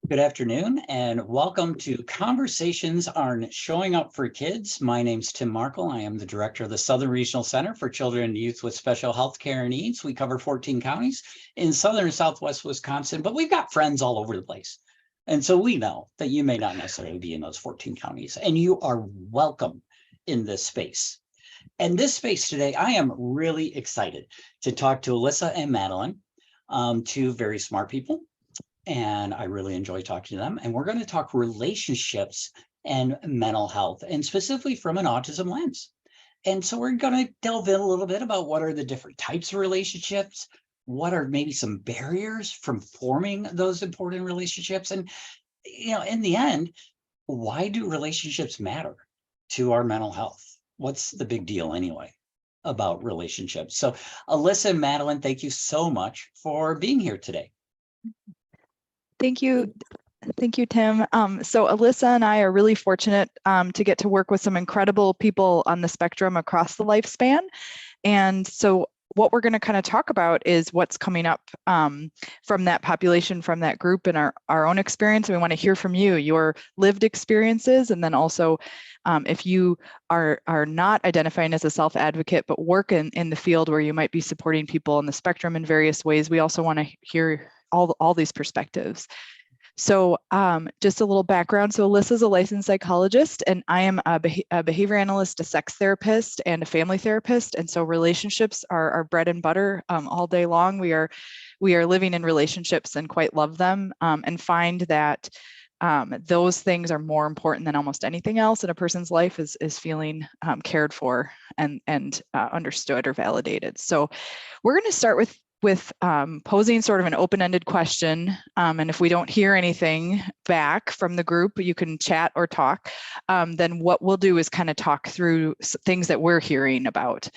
Good afternoon and welcome to Conversations on Showing Up for Kids. My name's Tim Markle. I am the director of the Southern Regional Center for Children and Youth with Special Health Care Needs. We cover 14 counties in southern and southwest Wisconsin, but we've got friends all over the place. And so we know that you may not necessarily be in those 14 counties, and you are welcome in this space. And this space today, I am really excited to talk to Alyssa and Madeline, two very smart people. And I really enjoy talking to them. And we're going to talk relationships and mental health, and specifically from an autism lens. And so we're going to delve in a little bit about what are the different types of relationships, what are maybe some barriers from forming those important relationships, and in the end, why do relationships matter to our mental health? What's the big deal anyway about relationships? So Alyssa and Madeline, thank you so much for being here today. Thank you. Thank you, Tim. So Alyssa and I are really fortunate to get to work with some incredible people on the spectrum across the lifespan. And so what we're going to kind of talk about is what's coming up from that population, from that group, and our own experience. And we want to hear from you, your lived experiences, and then also if you are not identifying as a self-advocate, but work in the field where you might be supporting people on the spectrum in various ways, we also want to hear all these perspectives. So just a little background. So Alyssa's a licensed psychologist, and I am a behavior analyst, a sex therapist, and a family therapist. And so relationships are our bread and butter all day long. We are living in relationships and quite love them, and find that those things are more important than almost anything else in a person's life is feeling cared for and understood or validated. So we're going to start with posing sort of an open-ended question. And if we don't hear anything back from the group, you can chat or talk. Then what we'll do is kind of talk through things that we're hearing about.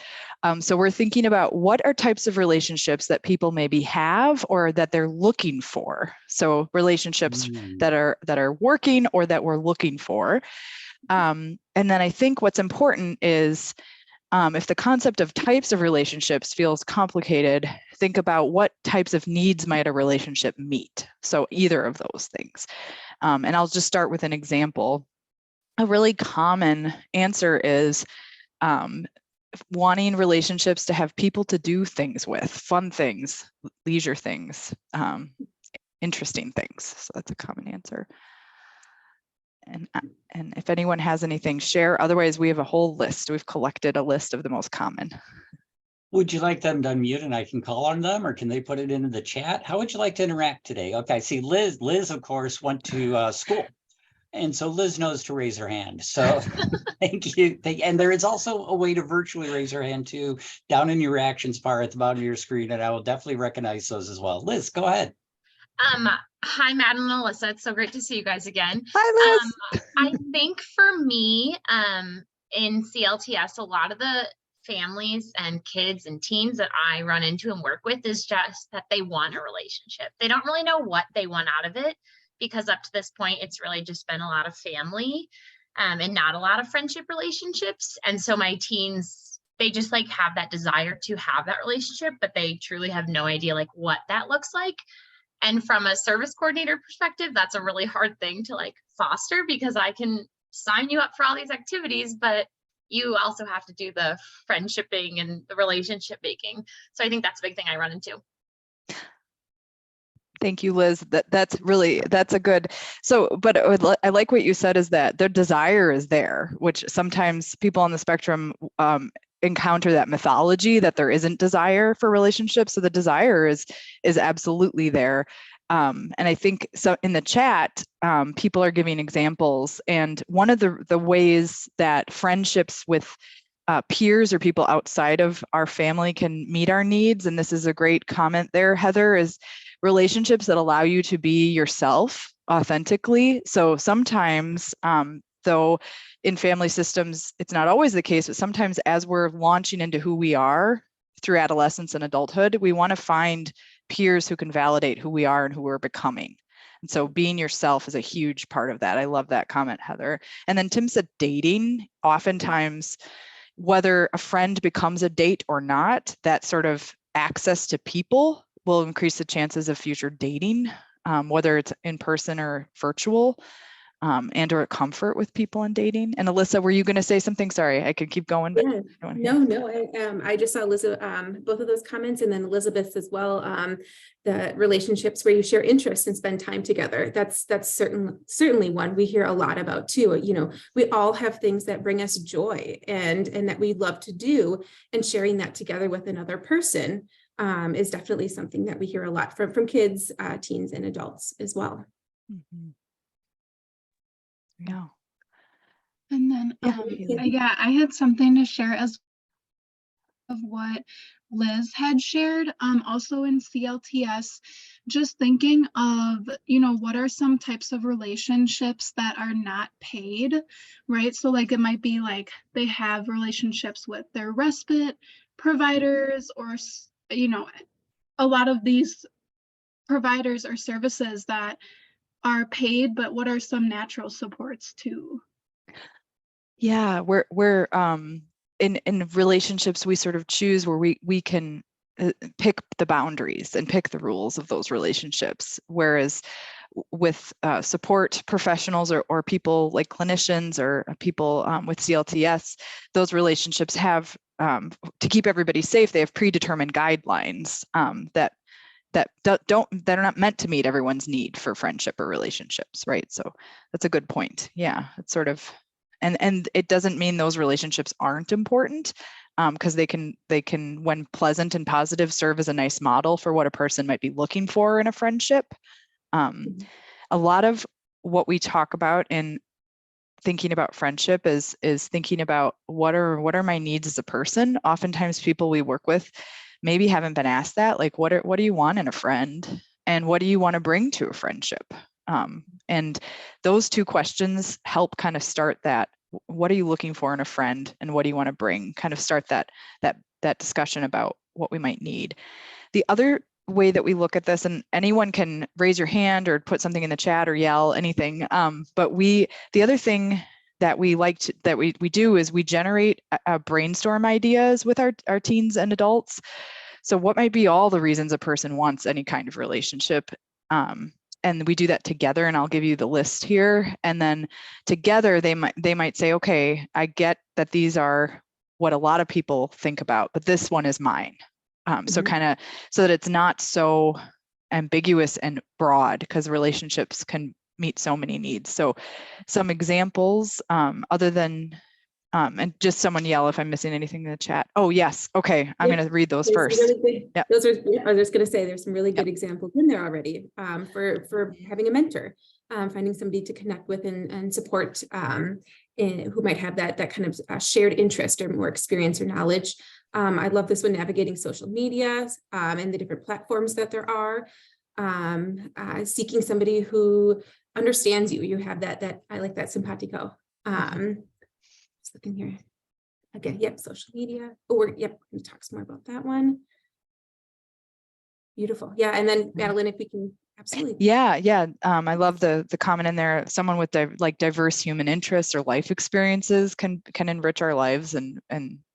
So we're thinking about what are types of relationships that people maybe have or that they're looking for. So relationships that are working or that we're looking for. And then I think what's important is if the concept of types of relationships feels complicated, think about what types of needs might a relationship meet. So either of those things. And I'll just start with an example. A really common answer is wanting relationships to have people to do things with, fun things, leisure things, interesting things. So that's a common answer. And if anyone has anything, share. Otherwise, we have a whole list. We've collected a list of the most common. Would you like them to unmute and I can call on them, or can they put it into the chat? How would you like to interact today? Okay, see, Liz, of course, went to school. And so Liz knows to raise her hand. So thank you. And there is also a way to virtually raise her hand too, down in your reactions bar at the bottom of your screen. And I will definitely recognize those as well. Liz, go ahead. Hi, Madeline and Alyssa. It's so great to see you guys again. Hi, Liz. I think for me, in CLTS, a lot of the families and kids and teens that I run into and work with is just that they want a relationship. They don't really know what they want out of it, because up to this point, it's really just been a lot of family and not a lot of friendship relationships. And so my teens, they just like have that desire to have that relationship, but they truly have no idea like what that looks like. And from a service coordinator perspective, that's a really hard thing to like foster, because I can sign you up for all these activities, but you also have to do the friendshipping and the relationship making. So I think that's a big thing I run into. Thank you, Liz. That's a good, so, but I like what you said is that their desire is there, which sometimes people on the spectrum encounter that mythology that there isn't desire for relationships. So the desire is absolutely there. And I think so in the chat, people are giving examples, and one of the ways that friendships with peers or people outside of our family can meet our needs, and this is a great comment there, Heather, is relationships that allow you to be yourself authentically. So sometimes, though in family systems, it's not always the case, but sometimes as we're launching into who we are through adolescence and adulthood, we want to find peers who can validate who we are and who we're becoming. And so being yourself is a huge part of that. I love that comment, Heather. And then Tim said dating. Oftentimes, whether a friend becomes a date or not, that sort of access to people will increase the chances of future dating. whether it's in person or virtual, and or comfort with people in dating. And Alyssa, were you going to say something? Sorry, I could keep going. But Yeah, no, I just saw Elizabeth, both of those comments, and then Elizabeth's as well. The relationships where you share interests and spend time together. That's certainly one we hear a lot about too. You know, we all have things that bring us joy and that we love to do, and sharing that together with another person is definitely something that we hear a lot from kids, teens, and adults as well. Mm-hmm. Yeah. And then, Yeah, I had something to share as of what Liz had shared. Also in CLTS, just thinking of, you know, what are some types of relationships that are not paid, right? So like it might be like they have relationships with their respite providers, or, you know, a lot of these providers or services that are paid, but what are some natural supports too? yeah, we're in relationships, we sort of choose where we can pick the boundaries and pick the rules of those relationships. Whereas with support professionals or people like clinicians or people with CLTS, those relationships have, to keep everybody safe, they have predetermined guidelines that are not meant to meet everyone's need for friendship or relationships, right? So that's a good point. Yeah, it's sort of, and it doesn't mean those relationships aren't important, because they can, when pleasant and positive, serve as a nice model for what a person might be looking for in a friendship. A lot of what we talk about in thinking about friendship is thinking about what are my needs as a person. Oftentimes people we work with maybe haven't been asked that, like what do you want in a friend, and what do you want to bring to a friendship? And those two questions help kind of start that, what are you looking for in a friend, and what do you want to bring, kind of start that discussion about what we might need. The other way that we look at this, and anyone can raise your hand or put something in the chat or yell anything, but the other thing that we like to, that we do is we generate brainstorm ideas with our teens and adults. So what might be all the reasons a person wants any kind of relationship? And we do that together, and I'll give you the list here. And then together they might say, okay, I get that these are what a lot of people think about, but this one is mine. So kind of, so that it's not so ambiguous and broad, because relationships can meet so many needs. So some examples, other than, and just someone yell if I'm missing anything in the chat. Oh, yes. Okay. I'm going to read those first. Really I was just going to say, there's some really good examples in there already, for having a mentor, finding somebody to connect with and support, who might have that kind of shared interest or more experience or knowledge. I love this one, navigating social media and the different platforms that there are. Seeking somebody who understands you. You have that I like that simpatico. Just looking here. Okay, yep, social media. Or yep, he talks more about that one. Beautiful. Yeah, and then Madeline, if we can, absolutely. Yeah. I love the comment in there. Someone with diverse human interests or life experiences can enrich our lives, and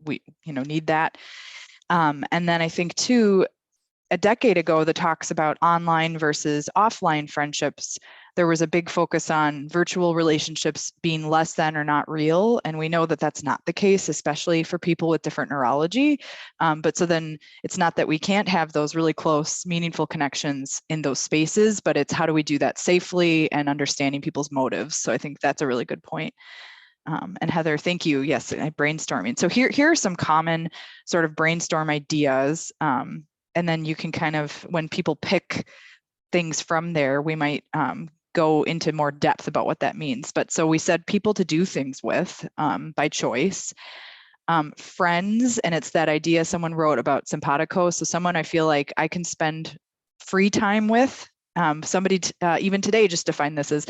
we need that. And then I think too, a decade ago, the talks about online versus offline friendships, there was a big focus on virtual relationships being less than or not real. And we know that that's not the case, especially for people with different neurology. But so then it's not that we can't have those really close, meaningful connections in those spaces, but it's how do we do that safely and understanding people's motives. So I think that's a really good point. And Heather, thank you. Yes, brainstorming. So here are some common sort of brainstorm ideas. And then you can kind of, when people pick things from there, we might go into more depth about what that means. But so we said people to do things with by choice. Friends, and it's that idea someone wrote about simpatico. So someone I feel like I can spend free time with. Somebody even today just defined this as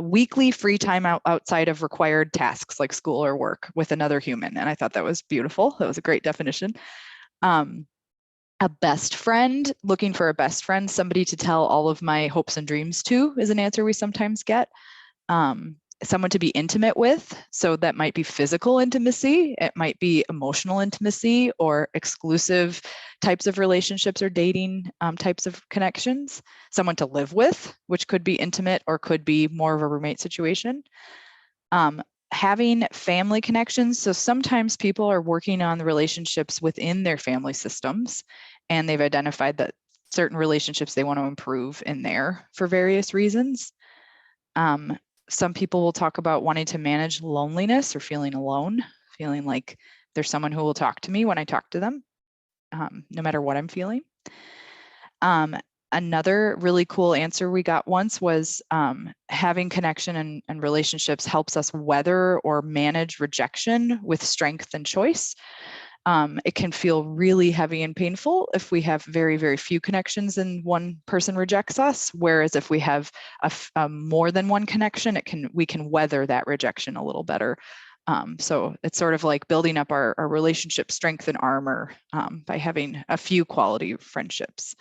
weekly free time outside of required tasks like school or work with another human. And I thought that was beautiful. That was a great definition. A best friend, looking for a best friend, somebody to tell all of my hopes and dreams to, is an answer we sometimes get. someone to be intimate with. So that might be physical intimacy, it might be emotional intimacy, or exclusive types of relationships or dating types of connections. Someone to live with, which could be intimate or could be more of a roommate situation. Having family connections. So sometimes people are working on the relationships within their family systems, and they've identified that certain relationships they want to improve in there for various reasons. Some people will talk about wanting to manage loneliness or feeling alone, feeling like there's someone who will talk to me when I talk to them, no matter what I'm feeling. Another really cool answer we got once was having connection and relationships helps us weather or manage rejection with strength and choice. It can feel really heavy and painful if we have very, very few connections and one person rejects us. Whereas if we have a more than one connection, we can weather that rejection a little better. So it's sort of like building up our relationship strength and armor by having a few quality friendships.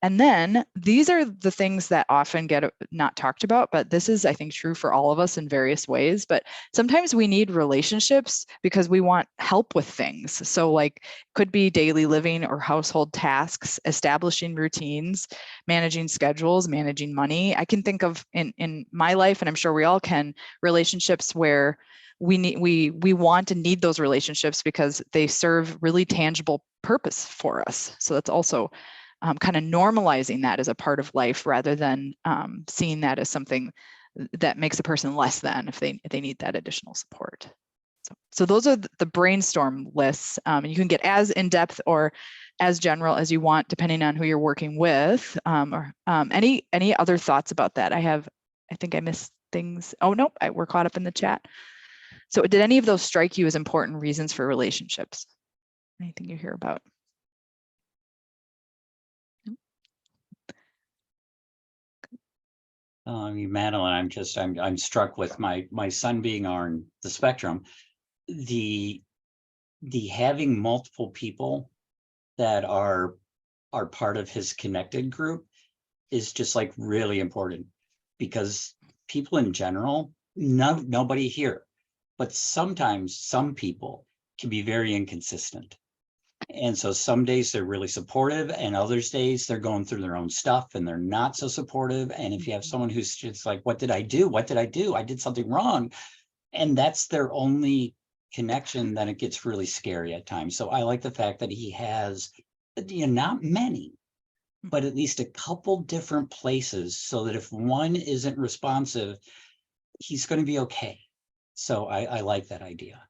And then these are the things that often get not talked about, but this is, I think, true for all of us in various ways. But sometimes we need relationships because we want help with things. So like could be daily living or household tasks, establishing routines, managing schedules, managing money. I can think of in my life, and I'm sure we all can, relationships where we want and need those relationships because they serve really tangible purpose for us. So that's also kind of normalizing that as a part of life rather than seeing that as something that makes a person less than if they need that additional support. So those are the brainstorm lists. And you can get as in-depth or as general as you want, depending on who you're working with. Any other thoughts about that? I think I missed things. Oh, no, we're caught up in the chat. So did any of those strike you as important reasons for relationships? Anything you hear about? Madeline, I'm struck with my son being on the spectrum. The having multiple people that are part of his connected group is just like really important, because people in general, nobody here, but sometimes some people can be very inconsistent. And so some days they're really supportive, and others days they're going through their own stuff and they're not so supportive. And if you have someone who's just like, what did I do? What did I do? I did something wrong. And that's their only connection, then it gets really scary at times. So I like the fact that he has, not many, but at least a couple different places, so that if one isn't responsive, he's going to be okay. So I like that idea.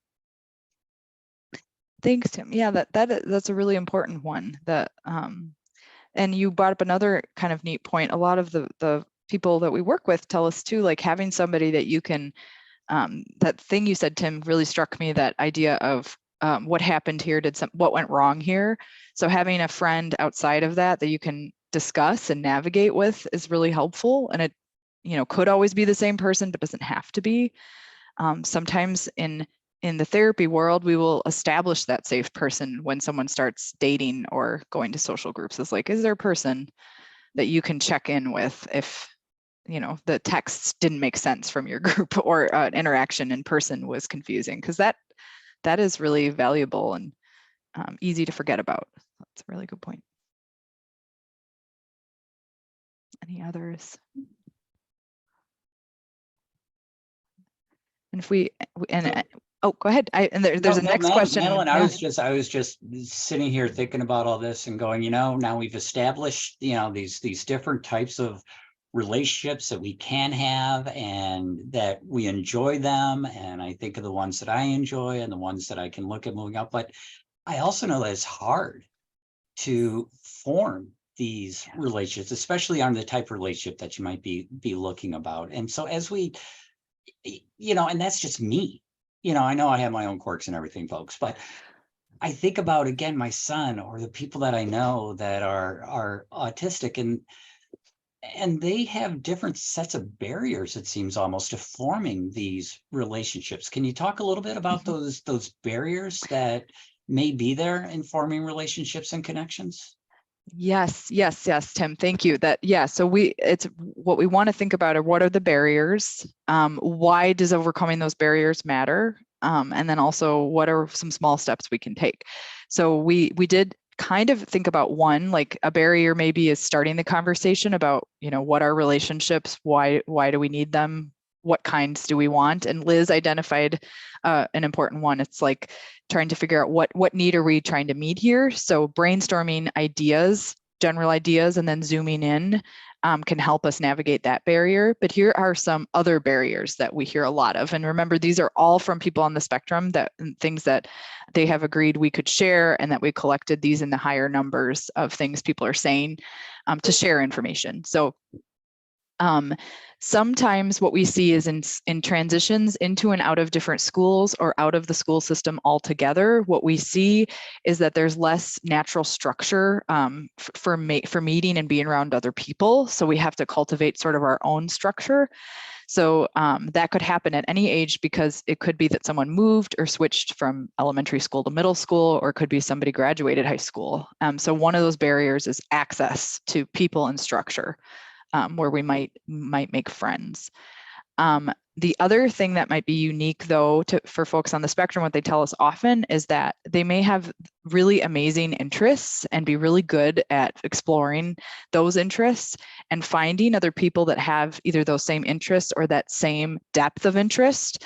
Thanks, Tim. Yeah, that's a really important one. And you brought up another kind of neat point. A lot of the people that we work with tell us too, like having somebody that you can, that thing you said, Tim, really struck me, that idea of what happened here, what went wrong here. So having a friend outside of that you can discuss and navigate with is really helpful. And it, could always be the same person, but doesn't have to be. Sometimes in the therapy world, we will establish that safe person when someone starts dating or going to social groups. It's like, is there a person that you can check in with if, the texts didn't make sense from your group, or interaction in person was confusing? Because that is really valuable and easy to forget about. That's a really good point. Any others? And oh, go ahead. There's a next question. Madeline, yeah. I was just sitting here thinking about all this and going, now we've established, these different types of relationships that we can have and that we enjoy them. And I think of the ones that I enjoy and the ones that I can look at moving up. But I also know that it's hard to form these relationships, especially on the type of relationship that you might be looking about. And so as we, and that's just me. I know I have my own quirks and everything, folks, but I think about, again, my son or the people that I know that are autistic, and they have different sets of barriers, it seems, almost, to forming these relationships. Can you talk a little bit about those barriers that may be there in forming relationships and connections? Yes, Tim, thank you. So it's what we want to think about are what are the barriers? Why does overcoming those barriers matter? And then also what are some small steps we can take? So we did kind of think about one, like a barrier maybe is starting the conversation about, what are relationships? Why do we need them? What kinds do we want? And Liz identified an important one. It's like trying to figure out what need are we trying to meet here. So brainstorming ideas, general ideas, and then zooming in can help us navigate that barrier. But here are some other barriers that we hear a lot of. And remember, these are all from people on the spectrum, that things that they have agreed we could share, and that we collected these in the higher numbers of things people are saying to share information. So sometimes what we see is in transitions into and out of different schools or out of the school system altogether, what we see is that there's less natural structure for meeting and being around other people. So we have to cultivate sort of our own structure. So that could happen at any age, because it could be that someone moved or switched from elementary school to middle school, or it could be somebody graduated high school. So one of those barriers is access to people and structure. Where we might make friends. The other thing that might be unique, though, for folks on the spectrum, what they tell us often is that they may have really amazing interests and be really good at exploring those interests, and finding other people that have either those same interests or that same depth of interest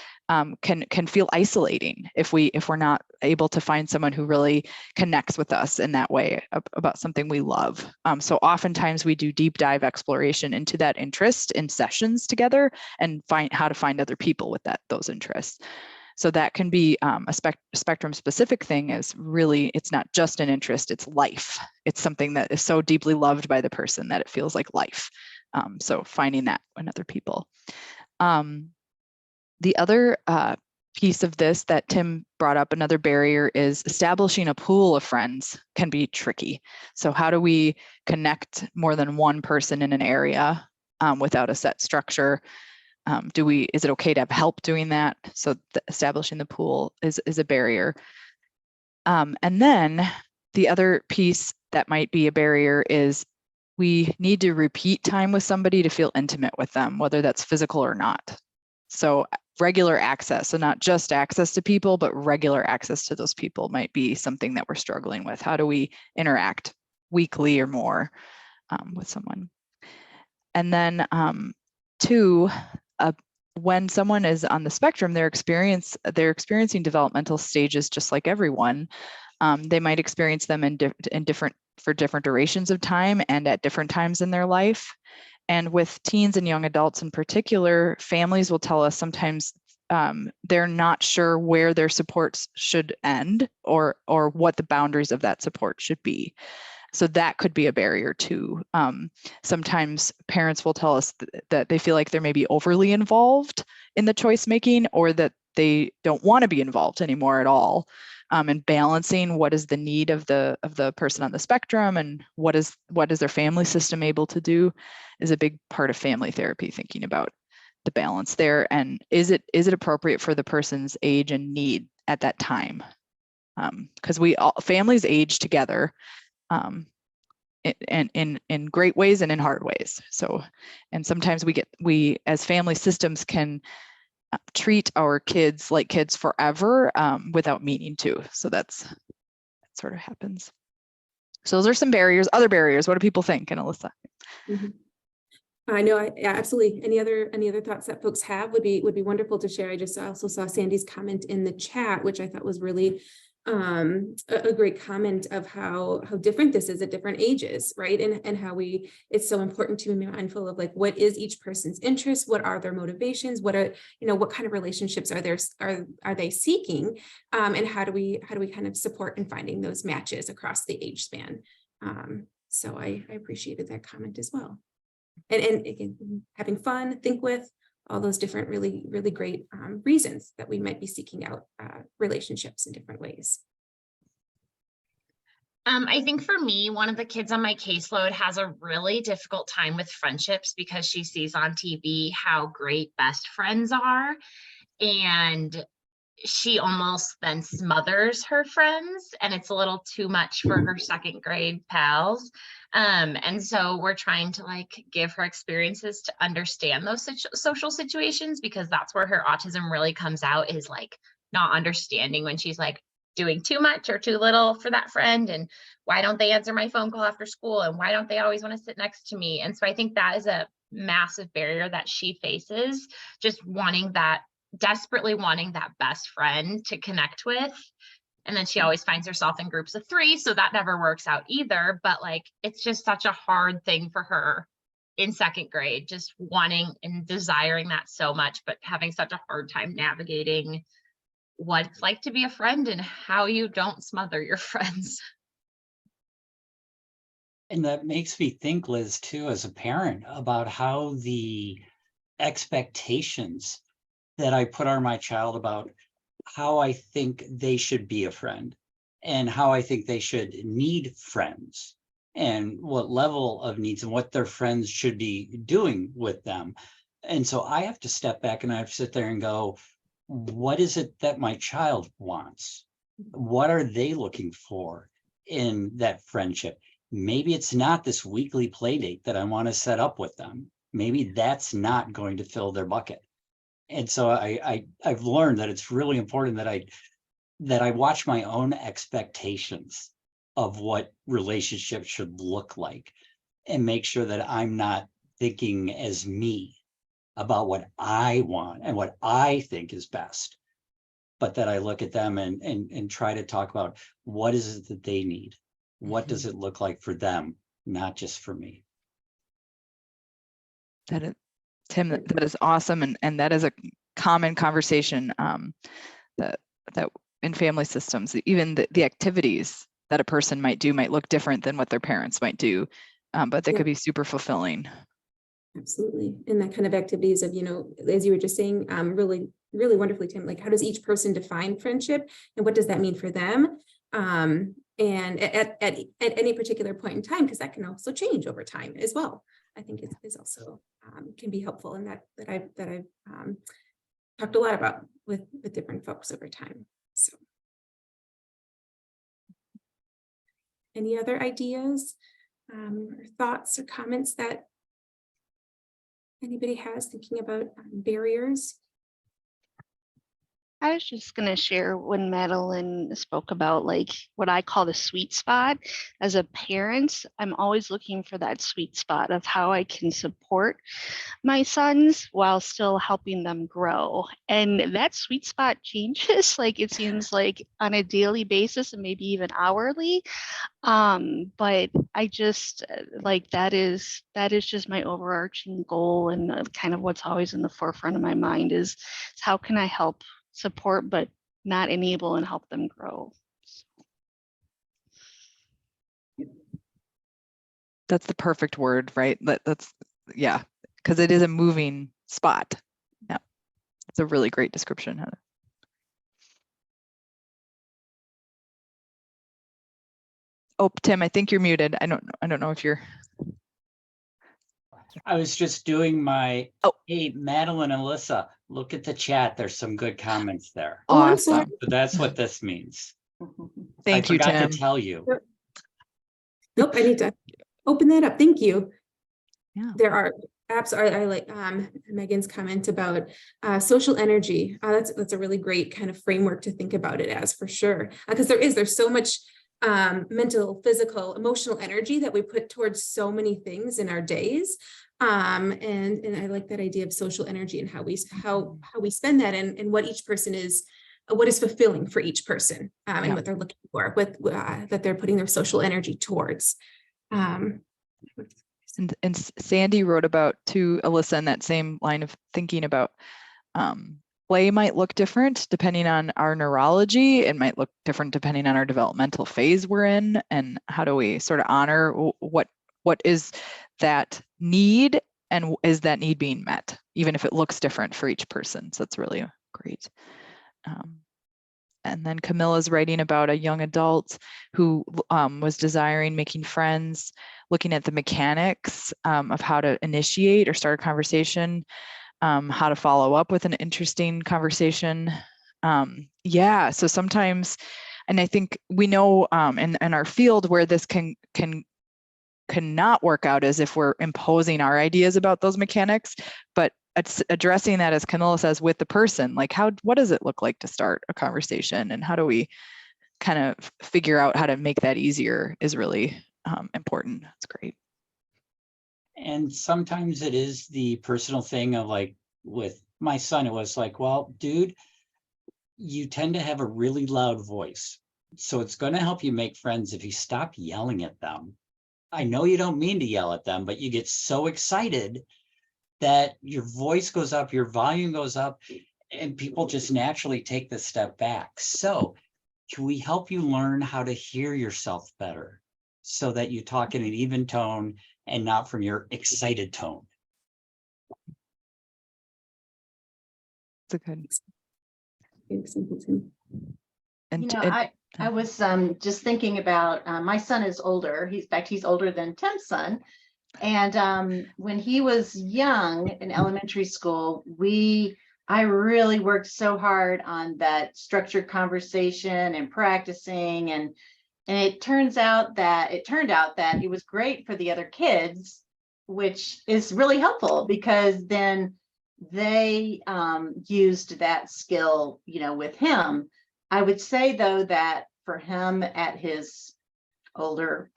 can feel isolating if we're not able to find someone who really connects with us in that way about something we love. So oftentimes we do deep dive exploration into that interest in sessions together, and find how to find other people with those interests. So that can be a spectrum specific thing. Is really, it's not just an interest, it's life. It's something that is so deeply loved by the person that it feels like life. So finding that in other people. The other piece of this that Tim brought up, another barrier, is establishing a pool of friends can be tricky. So how do we connect more than one person in an area without a set structure? Is it okay to have help doing that? So establishing the pool is a barrier. And then the other piece that might be a barrier is we need to repeat time with somebody to feel intimate with them, whether that's physical or not. So regular access, so not just access to people, but regular access to those people might be something that we're struggling with. How do we interact weekly or more with someone? And then two, when someone is on the spectrum, they're experiencing developmental stages just like everyone. They might experience them for different durations of time and at different times in their life. And with teens and young adults in particular, families will tell us sometimes they're not sure where their supports should end, or what the boundaries of that support should be. So that could be a barrier too. Sometimes parents will tell us that they feel like they're maybe overly involved in the choice making, or that they don't want to be involved anymore at all. And balancing what is the need of the person on the spectrum, and what is their family system able to do, is a big part of family therapy, thinking about the balance there. And is it appropriate for the person's age and need at that time? Because families age together, in great ways and in hard ways. So, and sometimes we as family systems can treat our kids like kids forever without meaning to. So that sort of happens. So those are some barriers. Other barriers, what do people think? And Alyssa? Mm-hmm. I know, yeah, absolutely. Any other thoughts that folks have would be wonderful to share. I just also saw Sandy's comment in the chat, which I thought was really a great comment of how different this is at different ages, right? And how it's so important to be mindful of, like, what is each person's interest? What are their motivations? What kind of relationships are they seeking? And how do we kind of support in finding those matches across the age span? So I appreciated that comment as well. And again, having fun, think with all those different really, really great reasons that we might be seeking out relationships in different ways. I think for me, one of the kids on my caseload has a really difficult time with friendships because she sees on TV how great best friends are. And she almost then smothers her friends, and it's a little too much for her second grade pals. And so we're trying to like give her experiences to understand those social situations, because that's where her autism really comes out, is like not understanding when she's like doing too much or too little for that friend, and why don't they answer my phone call after school, and why don't they always want to sit next to me. And so I think that is a massive barrier that she faces, just desperately wanting that best friend to connect with. And then she always finds herself in groups of 3, so that never works out either. But like, it's just such a hard thing for her in second grade, just wanting and desiring that so much, but having such a hard time navigating what it's like to be a friend and how you don't smother your friends. And that makes me think, Liz, too, as a parent, about how the expectations that I put on my child about how I think they should be a friend and how I think they should need friends and what level of needs and what their friends should be doing with them. And so I have to step back and I have to sit there and go, what is it that my child wants? What are they looking for in that friendship? Maybe it's not this weekly play date that I want to set up with them. Maybe that's not going to fill their bucket. And so I've learned that it's really important that I watch my own expectations of what relationships should look like and make sure that I'm not thinking as me about what I want and what I think is best, but that I look at them and try to talk about what is it that they need? What does it look like for them, not just for me? Tim, that is awesome. And that is a common conversation that in family systems, even the activities that a person might do might look different than what their parents might do, but they could be super fulfilling. Absolutely. And that kind of activities of, as you were just saying, really, really wonderfully, Tim, like how does each person define friendship and what does that mean for them? And at any particular point in time, because that can also change over time as well. I think is also can be helpful in that I've talked a lot about with different folks over time. So, any other ideas or thoughts or comments that anybody has thinking about barriers? I was just going to share when Madeline spoke about like what I call the sweet spot. As a parent, I'm always looking for that sweet spot of how I can support my sons while still helping them grow. And that sweet spot changes, like it seems like on a daily basis and maybe even hourly. But I just like that is just my overarching goal, and kind of what's always in the forefront of my mind is how can I help support but not enable and help them grow. That's the perfect word, right? That's yeah, because it is a moving spot. Yeah, it's a really great description, Heather. Oh, Tim, I think you're muted. I don't know if you're. I was just doing my, hey, Madeline and Alyssa, look at the chat. There's some good comments there. Awesome. So that's what this means. Thank you, Tim. I forgot to tell you. Nope, I need to open that up. Thank you. Yeah. There are apps. I like Megan's comment about social energy. That's a really great kind of framework to think about it as, for sure. Because there's so much mental, physical, emotional energy that we put towards so many things in our days. And I like that idea of social energy and how we spend that and what each person is, what is fulfilling for each person, and what they're looking for, that they're putting their social energy towards. And Sandy wrote about to Alyssa in that same line of thinking about play might look different depending on our neurology. It might look different depending on our developmental phase we're in, and how do we sort of honor what is that need, and is that need being met, even if it looks different for each person. So that's really great. And then Camilla's writing about a young adult who was desiring making friends, looking at the mechanics of how to initiate or start a conversation, how to follow up with an interesting conversation, Yeah, so sometimes, and I think we know in our field where this cannot work out is if we're imposing our ideas about those mechanics, but it's addressing that, as Camilla says, with the person, like what does it look like to start a conversation, and how do we kind of figure out how to make that easier is really important. That's great. And sometimes it is the personal thing of, like, with my son, it was like, well, dude, you tend to have a really loud voice. So it's going to help you make friends if you stop yelling at them. I know you don't mean to yell at them, but you get so excited that your voice goes up, your volume goes up, and people just naturally take the step back. So can we help you learn how to hear yourself better so that you talk in an even tone and not from your excited tone? That's a good. And you know, I was just thinking about my son is older. He's older than Tim's son. And when he was young in elementary school, I really worked so hard on that structured conversation and practicing, and it turned out that it was great for the other kids, which is really helpful because then they used that skill, with him. I would say though that for him at his older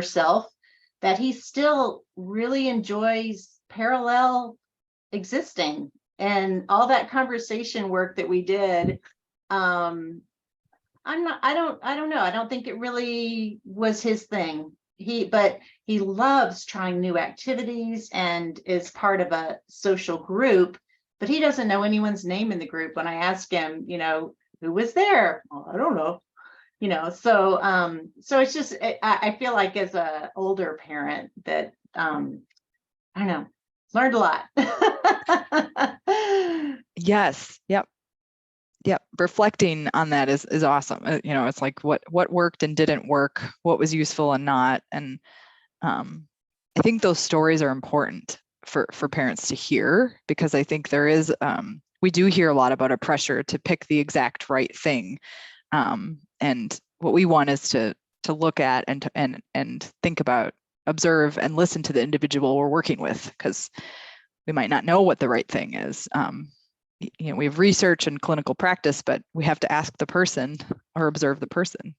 self, that he still really enjoys parallel existing and all that conversation work that we did. I don't know. I don't think it really was his thing. But he loves trying new activities and is part of a social group, but he doesn't know anyone's name in the group. When I ask him, who was there? Oh, I don't know. So it's just, I feel like as a older parent that, I don't know, learned a lot. Yes. Yep. Reflecting on that is awesome. It's like what worked and didn't work, what was useful and not. And I think those stories are important for parents to hear, because I think there is, we do hear a lot about a pressure to pick the exact right thing. And what we want is to look at and think about, observe and listen to the individual we're working with, because we might not know what the right thing is. We have research and clinical practice, but we have to ask the person or observe the person.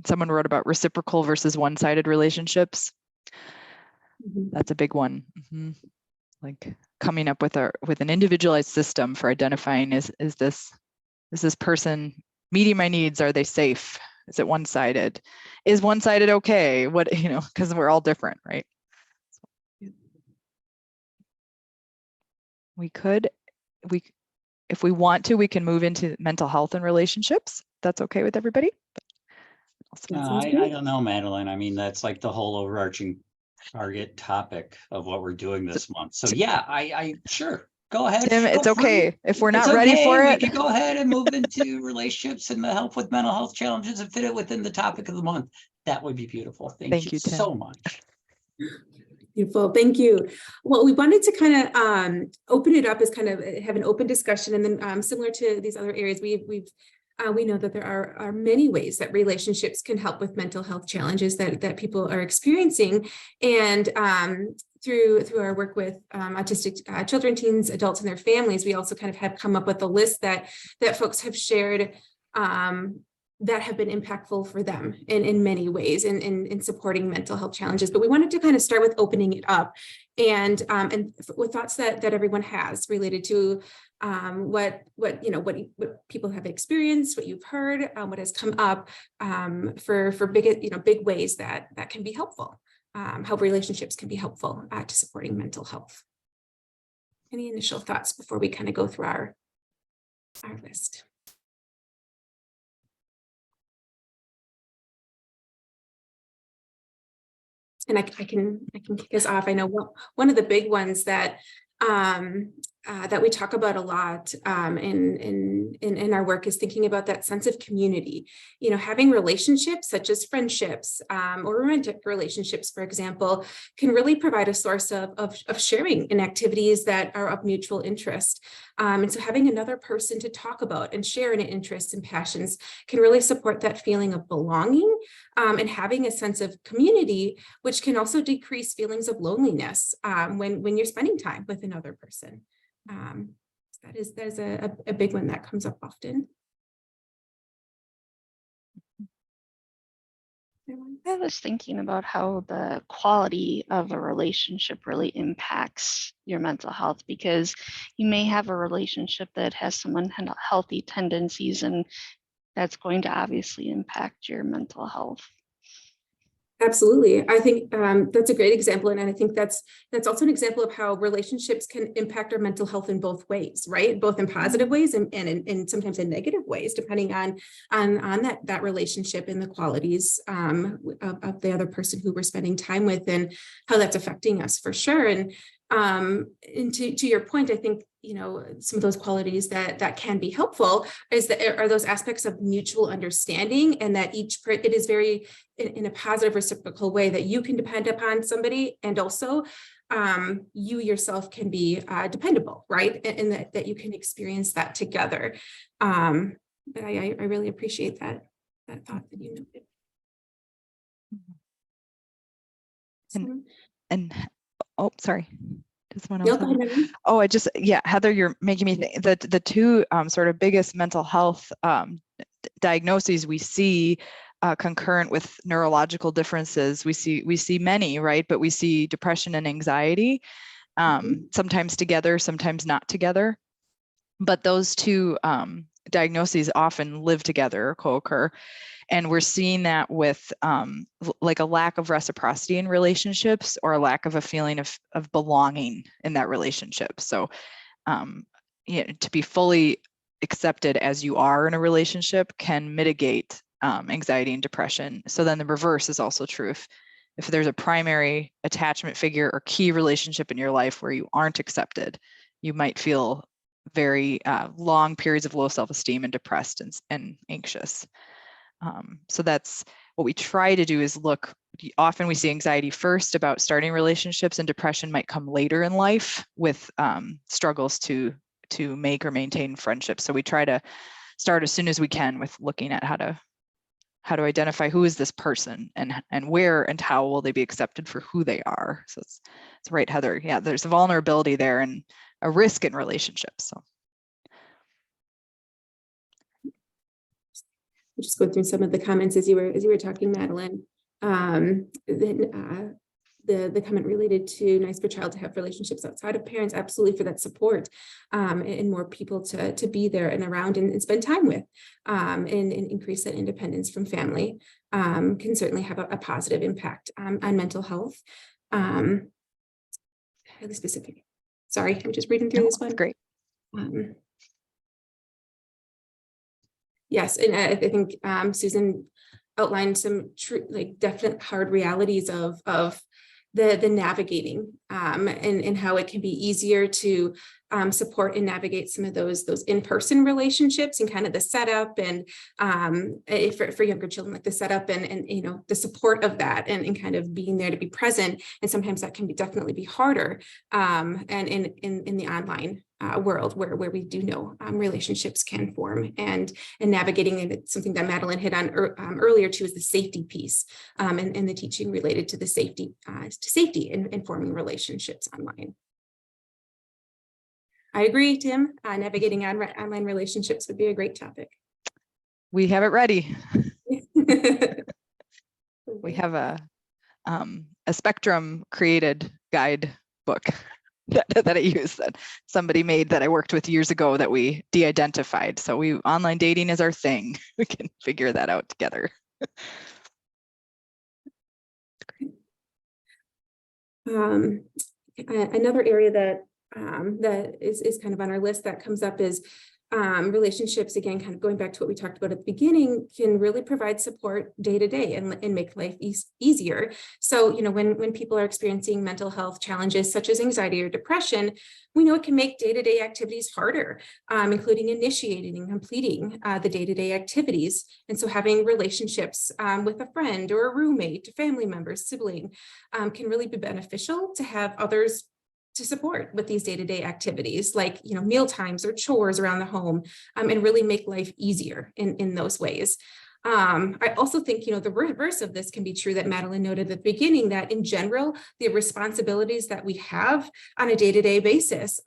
Someone wrote about reciprocal versus one-sided relationships. That's a big one. Like coming up with an individualized system for identifying, is this person meeting my needs? Are they safe? Is it one-sided? Is one-sided okay? What, because we're all different, right? If we want to, we can move into mental health and relationships. That's okay with everybody? I don't know, Madeline. I mean, that's like the whole overarching target topic of what we're doing this month. So yeah, I sure. Go ahead. Tim, it's okay. If we're not ready for it, we can go ahead and move into relationships and the help with mental health challenges and fit it within the topic of the month. That would be beautiful. Thank you Tim. So much. Beautiful. Thank you. Well, we wanted to kind of open it up as kind of have an open discussion, and then similar to these other areas, we know that there are many ways that relationships can help with mental health challenges that people are experiencing, and through our work with autistic children, teens, adults, and their families, we also kind of have come up with a list that folks have shared that have been impactful for them in many ways in supporting mental health challenges. But we wanted to kind of start with opening it up and with thoughts that everyone has related to what people have experienced, what you've heard, what has come up for big ways that can be helpful, how relationships can be helpful to supporting mental health. Any initial thoughts before we kind of go through our list? And I can kick us off. I know one of the big ones that that we talk about a lot in our work is thinking about that sense of community. You know, having relationships such as friendships or romantic relationships, for example, can really provide a source of sharing in activities that are of mutual interest. And so having another person to talk about and share in interests and passions can really support that feeling of belonging and having a sense of community, which can also decrease feelings of loneliness when you're spending time with another person. That is a big one that comes up often. I was thinking about how the quality of a relationship really impacts your mental health, because you may have a relationship that has some unhealthy tendencies, and that's going to obviously impact your mental health. Absolutely. I think that's a great example. And I think that's also an example of how relationships can impact our mental health in both ways, right? Both in positive ways and sometimes in negative ways, depending on that relationship and the qualities of the other person who we're spending time with and how that's affecting us for sure. And to your point, I think, you know, some of those qualities that can be helpful are those aspects of mutual understanding, and that it is very in a positive reciprocal way that you can depend upon somebody, and also you yourself can be dependable, right? And that you can experience that together. I really appreciate that thought that you noted. And oh, sorry. Does someone No, else go ahead, Megan. Oh, Heather, you're making me think that the two sort of biggest mental health diagnoses we see concurrent with neurological differences. We see many, right? But we see depression and anxiety, sometimes together, sometimes not together. But those two diagnoses often live together or co-occur. And we're seeing that with like a lack of reciprocity in relationships, or a lack of a feeling of belonging in that relationship. So you know, to be fully accepted as you are in a relationship can mitigate anxiety and depression. So then the reverse is also true. If there's a primary attachment figure or key relationship in your life where you aren't accepted, you might feel very long periods of low self-esteem and depressed and anxious. So that's what we try to do is look, often we see anxiety first about starting relationships, and depression might come later in life with struggles to make or maintain friendships. So we try to start as soon as we can with looking at how to identify who is this person, and where and how will they be accepted for who they are. So it's right, Heather. Yeah, there's a vulnerability there and a risk in relationships. So. Just go through some of the comments as you were talking, Madeline. The comment related to nice for a child to have relationships outside of parents, absolutely, for that support and more people to be there and around and spend time with, and increase that independence from family can certainly have a positive impact on mental health. Highly specific. Sorry, I'm just reading through this one. Great. Yes, and I think Susan outlined some definite hard realities of the navigating and how it can be easier to support and navigate some of those in-person relationships, and kind of the setup, and for younger children, like the setup and you know, the support of that, and kind of being there to be present. And sometimes that can definitely be harder and in the online world where we do know relationships can form, and navigating. And it's something that Madeline hit on earlier too, is the safety piece and the teaching related to the safety in forming relationships online. I agree, Tim. Navigating online relationships would be a great topic. We have it ready. We have a Spectrum created guide book that I use, that somebody made, that I worked with years ago, that we de-identified. So online dating is our thing. We can figure that out together. Another area that is kind of on our list that comes up is relationships, again, kind of going back to what we talked about at the beginning, can really provide support day to day and make life easier. So, you know, when people are experiencing mental health challenges such as anxiety or depression, we know it can make day-to-day activities harder, including initiating and completing the day-to-day activities. And so having relationships with a friend or a roommate, a family member, sibling, can really be beneficial to have others to support with these day-to-day activities, like, you know, meal times or chores around the home, and really make life easier in those ways. I also think, you know, the reverse of this can be true that Madeline noted at the beginning, that in general, the responsibilities that we have on a day-to-day basis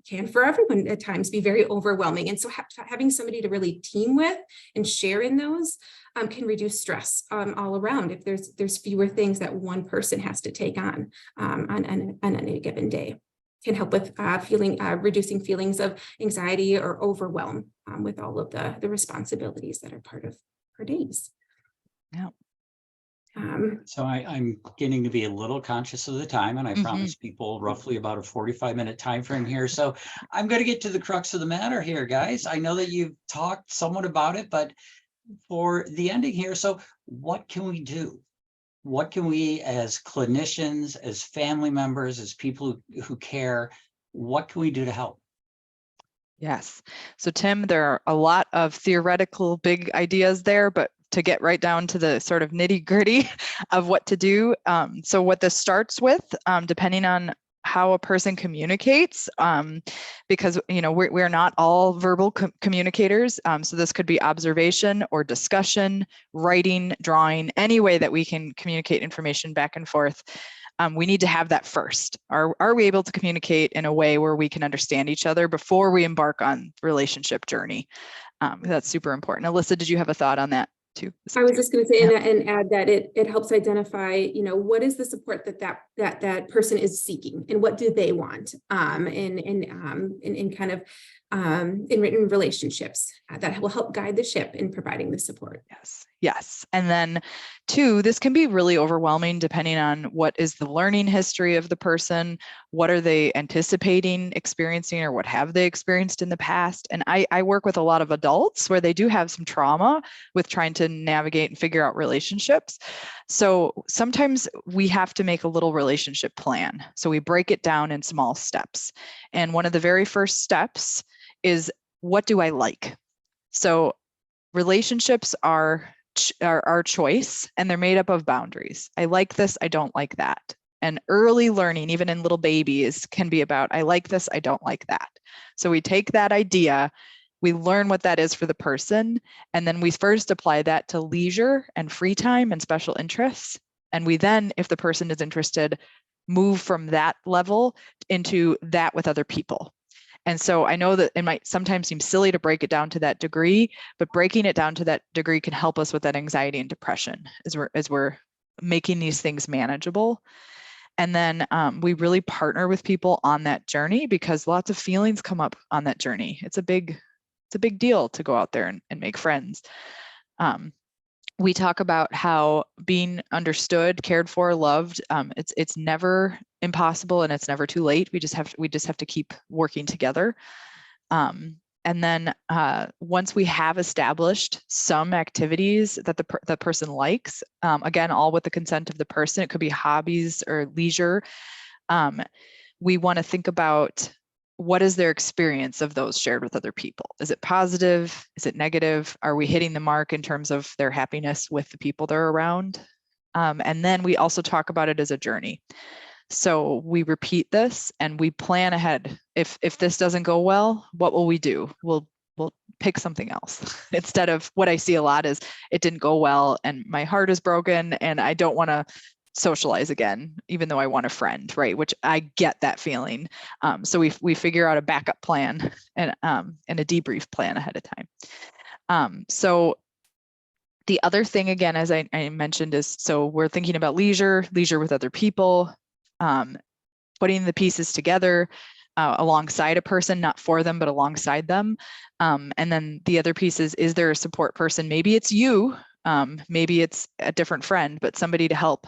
can for everyone at times be very overwhelming. And so having somebody to really team with and share in those can reduce stress all around if there's fewer things that one person has to take on any given day. Can help with reducing feelings of anxiety or overwhelm with all of the responsibilities that are part of our days. Yeah. So I'm getting to be a little conscious of the time, and I promise people roughly about a 45-minute time frame here. So I'm going to get to the crux of the matter here, guys. I know that you've talked somewhat about it, but for the ending here, so what can we do? What can we, as clinicians, as family members, as people who care, what can we do to help? Yes. So Tim, there are a lot of theoretical big ideas there, but to get right down to the sort of nitty gritty of what to do. So what this starts with, depending on how a person communicates, because, you know, we're not all verbal communicators. So this could be observation or discussion, writing, drawing, any way that we can communicate information back and forth. We need to have that first. Are we able to communicate in a way where we can understand each other before we embark on relationship journey? That's super important. Alyssa, did you have a thought on that too? I was just going to say, and add that it helps identify, you know, what is the support that person is seeking, and what do they want, in kind of in written relationships that will help guide the ship in providing the support. Yes. And then two, this can be really overwhelming depending on what is the learning history of the person, what are they anticipating experiencing, or what have they experienced in the past. And I work with a lot of adults where they do have some trauma with trying to navigate and figure out relationships. So sometimes we have to make a little relationship plan. So we break it down in small steps. And one of the very first steps is, what do I like? So relationships are our choice, and they're made up of boundaries. I like this, I don't like that. And early learning, even in little babies, can be about, I like this, I don't like that. So we take that idea, we learn what that is for the person, and then we first apply that to leisure and free time and special interests. And we then, if the person is interested, move from that level into that with other people. And so I know that it might sometimes seem silly to break it down to that degree, but breaking it down to that degree can help us with that anxiety and depression as we're making these things manageable. And then we really partner with people on that journey, because lots of feelings come up on that journey. It's a big deal to go out there and make friends. We talk about how being understood, cared for, loved, it's never impossible, and it's never too late. We just have to keep working together. And then once we have established some activities that the person likes, again, all with the consent of the person, it could be hobbies or leisure. We want to think about, what is their experience of those shared with other people? Is it positive? Is it negative? Are we hitting the mark in terms of their happiness with the people they're around? And then we also talk about it as a journey. So we repeat this and we plan ahead. If this doesn't go well, what will we do? We'll pick something else. Instead of, what I see a lot is, it didn't go well and my heart is broken and I don't want to socialize again, even though I want a friend, right? Which I get that feeling. So we figure out a backup plan and a debrief plan ahead of time. So the other thing, again, as I mentioned, is, so we're thinking about leisure with other people, putting the pieces together alongside a person, not for them, but alongside them. And then the other piece is there a support person? Maybe it's you, maybe it's a different friend, but somebody to help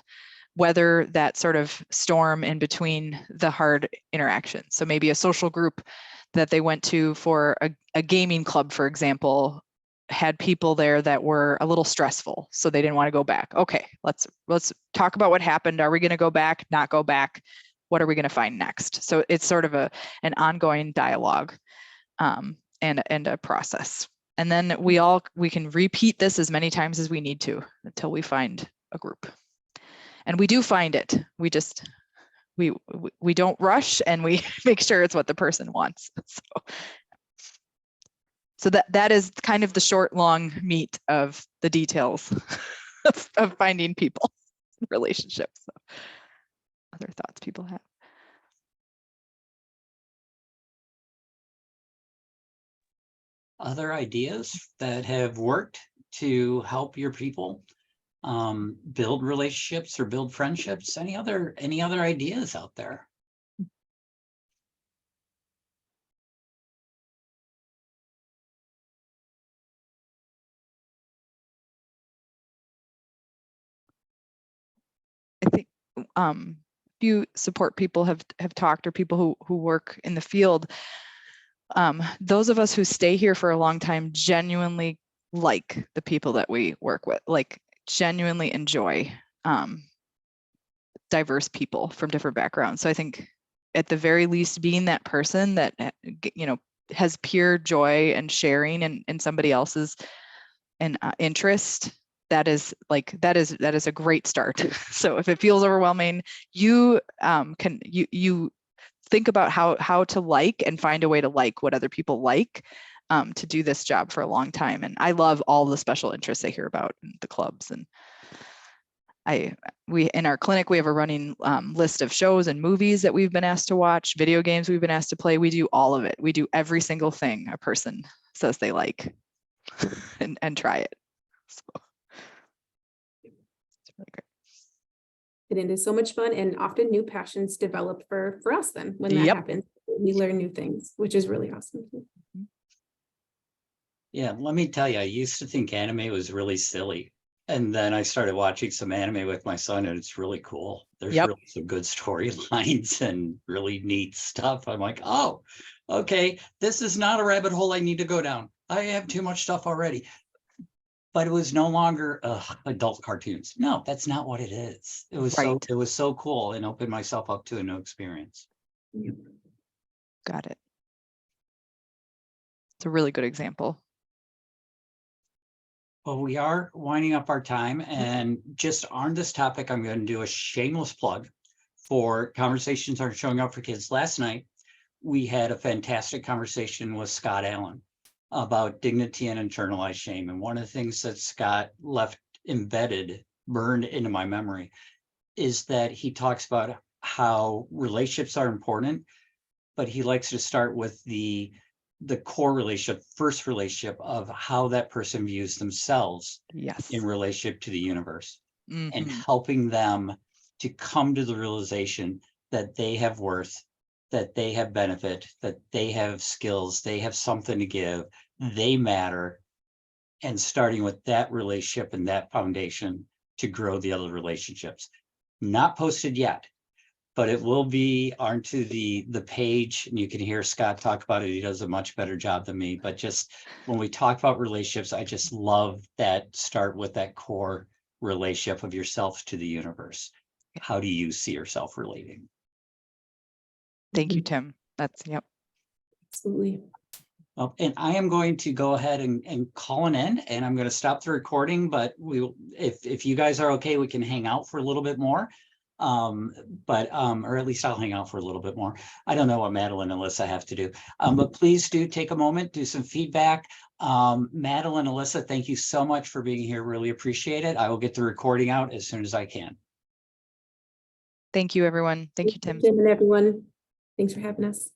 weather that sort of storm in between the hard interaction. So maybe a social group that they went to for a gaming club, for example, had people there that were a little stressful, so they didn't want to go back. Okay, let's talk about what happened. Are we going to go back? Not go back? What are we going to find next? So it's sort of an ongoing dialogue and a process. And then we can repeat this as many times as we need to until we find a group. And we do find it. We just we don't rush, and we make sure it's what the person wants. So that is kind of the short, long meat of the details of finding people, relationships. So, other thoughts people have? Other ideas that have worked to help your people build relationships or build friendships? Any other ideas out there? I think few support people have talked, or people who work in the field. Those of us who stay here for a long time genuinely like the people that we work with, like genuinely enjoy diverse people from different backgrounds. So I think at the very least, being that person that, you know, has pure joy and sharing in somebody else's interest, that is a great start. So if it feels overwhelming, you can think about how to like and find a way to like what other people like, to do this job for a long time. And I love all the special interests I hear about in the clubs. And we in our clinic, we have a running list of shows and movies that we've been asked to watch, video games we've been asked to play. We do all of it. We do every single thing a person says they like and try it. So it's really great. And it is so much fun, and often new passions develop for us then when that happens. We learn new things, which is really awesome. Yeah, let me tell you, I used to think anime was really silly. And then I started watching some anime with my son, and it's really cool. There's really some good storylines and really neat stuff. I'm like, oh, okay, this is not a rabbit hole I need to go down. I have too much stuff already. But it was no longer adult cartoons. No, that's not what it is. It was so cool, and opened myself up to a new experience. Got it. It's a really good example. Well, we are winding up our time, and just on this topic, I'm going to do a shameless plug for Conversations Aren't Showing Up for Kids. Last night, we had a fantastic conversation with Scott Allen about dignity and internalized shame. And one of the things that Scott left burned into my memory, is that he talks about how relationships are important, but he likes to start with the core relationship, first relationship of how that person views themselves in relationship to the universe, and helping them to come to the realization that they have worth, that they have benefit, that they have skills, they have something to give, they matter, and starting with that relationship and that foundation to grow the other relationships. Not posted yet, but it will be onto the page, and you can hear Scott talk about it. He does a much better job than me, but just when we talk about relationships, I just love that start with that core relationship of yourself to the universe. How do you see yourself relating? Thank you, Tim. That's, Absolutely. And I am going to go ahead and call an end, and I'm going to stop the recording, but if you guys are okay, we can hang out for a little bit more. Or at least I'll hang out for a little bit more. I don't know what Madeline and Alyssa have to do, but please do take a moment, do some feedback. Madeline, Alyssa, thank you so much for being here. Really appreciate it. I will get the recording out as soon as I can. Thank you, everyone. Thank you, Tim. Tim and everyone. Thanks for having us.